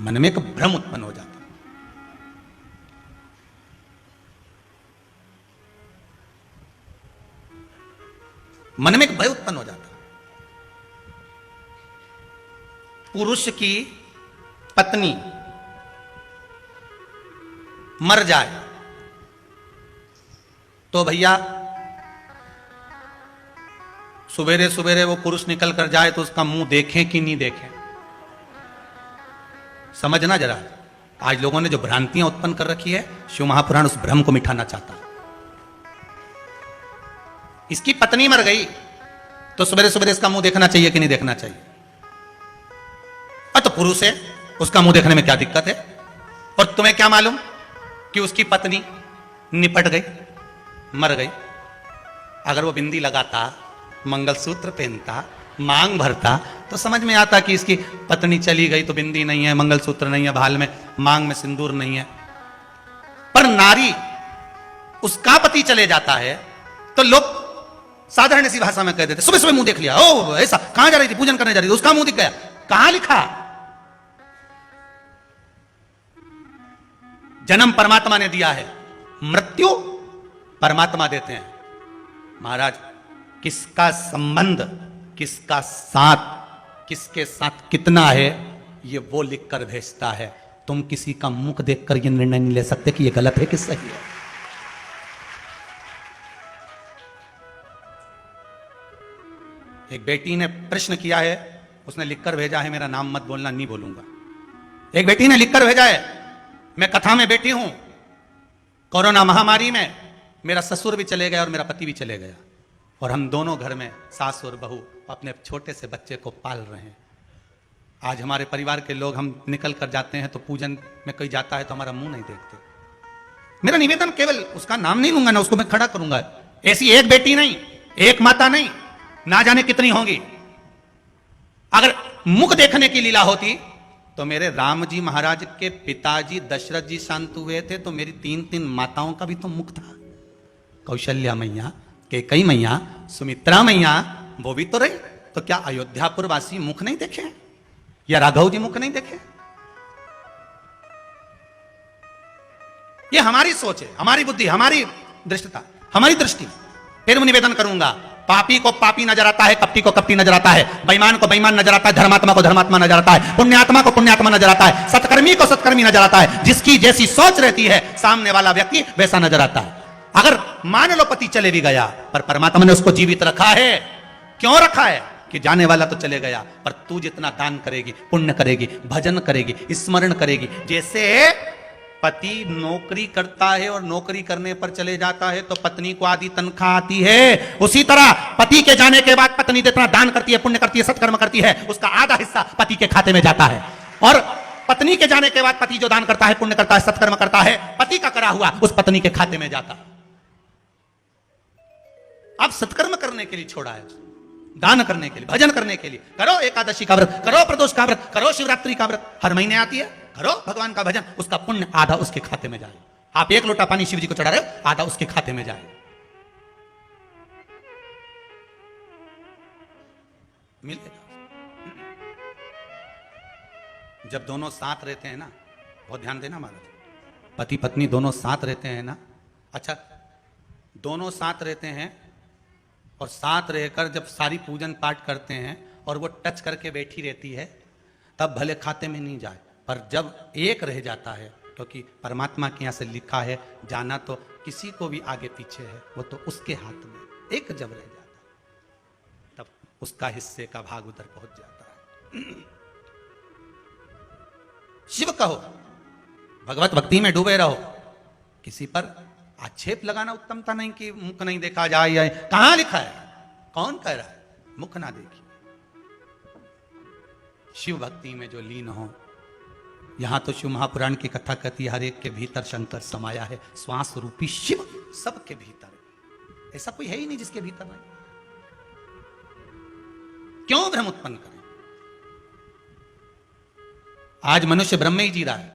मन में एक भ्रम उत्पन्न हो जाता है। मन में एक भय उत्पन्न हो जाता है। पुरुष की पत्नी मर जाए तो भैया सवेरे सवेरे वो पुरुष निकल कर जाए तो उसका मुंह देखें कि नहीं देखें, समझना जरा। आज लोगों ने जो भ्रांतियां उत्पन्न कर रखी है, शिव महापुराण उस भ्रम को मिटाना चाहता है। इसकी पत्नी मर गई तो सवेरे सवेरे इसका मुंह देखना चाहिए कि नहीं देखना चाहिए? और तो पुरुष है, उसका मुंह देखने में क्या दिक्कत है? और तुम्हें क्या मालूम कि उसकी पत्नी निपट गई, मर गई? अगर वो बिंदी लगाता, मंगलसूत्र पहनता, मांग भरता तो समझ में आता कि इसकी पत्नी चली गई तो बिंदी नहीं है, मंगलसूत्र नहीं है भाल में, मांग में सिंदूर नहीं है। पर नारी, उसका पति चले जाता है तो लोग साधारण सी भाषा में कह देते, सुबह सुबह मुंह देख लिया, ओ ऐसा, कहां जा रही थी, पूजन करने जा रही थी, उसका मुंह दिख गया। कहां लिखा? जन्म परमात्मा ने दिया है, मृत्यु परमात्मा देते हैं। महाराज, किसका संबंध, किसका साथ, किसके साथ कितना है, ये वो लिख कर भेजता है। तुम किसी का मुख देखकर ये निर्णय नहीं ले सकते कि ये गलत है कि सही है। एक बेटी ने प्रश्न किया है, उसने लिखकर भेजा है, मेरा नाम मत बोलना, नहीं बोलूंगा। एक बेटी ने लिखकर भेजा है, मैं कथा में बैठी हूं, कोरोना महामारी में मेरा ससुर भी चले गया और मेरा पति भी चले गया, और हम दोनों घर में सास और बहू अपने छोटे से बच्चे को पाल रहे हैं। आज हमारे परिवार के लोग, हम निकल कर जाते हैं तो पूजन में कोई जाता है तो हमारा मुंह नहीं देखते। मेरा निवेदन केवल, उसका नाम नहीं लूंगा ना, उसको मैं खड़ा करूंगा। ऐसी एक बेटी नहीं, एक माता नहीं, ना जाने कितनी होंगी। अगर मुख देखने की लीला होती तो मेरे राम जी महाराज के पिताजी दशरथ जी शांत हुए थे तो मेरी 3 माताओं का भी तो मुख था। कौशल्या मैया, कैकई मैया, सुमित्रा मैया, वो भी तो रही। तो क्या अयोध्यापुर वासी मुख नहीं देखे या राघव जी मुख नहीं देखे? ये हमारी सोच है, हमारी बुद्धि, हमारी दृष्टता, हमारी दृष्टि। फिर मैं निवेदन करूंगा, पापी को पापी नजर आता है, कपटी को कपटी नजर आता है, बेईमान को बेईमान नजर आता है, धर्मात्मा को धर्मात्मा नजर आता है, पुण्यात्मा को पुण्यात्मा नजर आता है, सत्कर्मी को सत्कर्मी नजर आता है। जिसकी जैसी सोच रहती है, सामने वाला व्यक्ति वैसा नजर आता है। अगर मान लो पति चले भी गया, पर परमात्मा ने उसको जीवित रखा है। क्यों रखा है? कि जाने वाला तो चले गया, पर तू जितना दान करेगी, पुण्य करेगी, भजन करेगी, स्मरण करेगी। जैसे पति नौकरी करता है और नौकरी करने पर चले जाता है तो पत्नी को आधी तनख्वाह आती है, उसी तरह पति के जाने के बाद पत्नी जितना दान करती है, पुण्य करती है, सत्कर्म करती है, उसका आधा हिस्सा पति के खाते में जाता है। और पत्नी के जाने के बाद पति जो दान करता है, पुण्य करता है, सत्कर्म करता है, पति का करा हुआ उस पत्नी के खाते में जाता है। अब सत्कर्म करने के लिए छोड़ा है, दान करने के लिए, भजन करने के लिए। करो एकादशी का व्रत, करो प्रदोष का व्रत, करो शिवरात्रि का व्रत, हर महीने आती है, करो भगवान का भजन, उसका पुण्य आधा उसके खाते में जाए। आप 1 लोटा पानी शिव जी को चढ़ा रहे हो, आधा उसके खाते में जाए। मिलेगा। जब दोनों साथ रहते हैं ना, बहुत ध्यान देना महाराज, पति पत्नी दोनों साथ रहते हैं ना, अच्छा दोनों साथ रहते हैं और साथ रहकर जब सारी पूजन पाठ करते हैं और वो टच करके बैठी रहती है, तब भले खाते में नहीं जाए, पर जब एक रह जाता है, क्योंकि परमात्मा के यहाँ से लिखा है, जाना तो किसी को भी आगे पीछे है, वो तो उसके हाथ में। एक जब रह जाता है तब उसका हिस्से का भाग उधर पहुंच जाता है। शिव कहो, भगवत भक्ति में डूबे रहो, किसी पर आक्षेप लगाना उत्तमता नहीं कि मुख नहीं देखा जाए। या कहां लिखा है, कौन कह रहा है मुख ना देखिए? शिव भक्ति में जो लीन हो, यहां तो शिव महापुराण की कथा कहती है, हर एक के भीतर शंकर समाया है, श्वास रूपी शिव सबके भीतर है। ऐसा कोई है ही नहीं जिसके भीतर नहीं। क्यों भ्रम उत्पन्न करें? आज मनुष्य भ्रम में ही जी रहा है।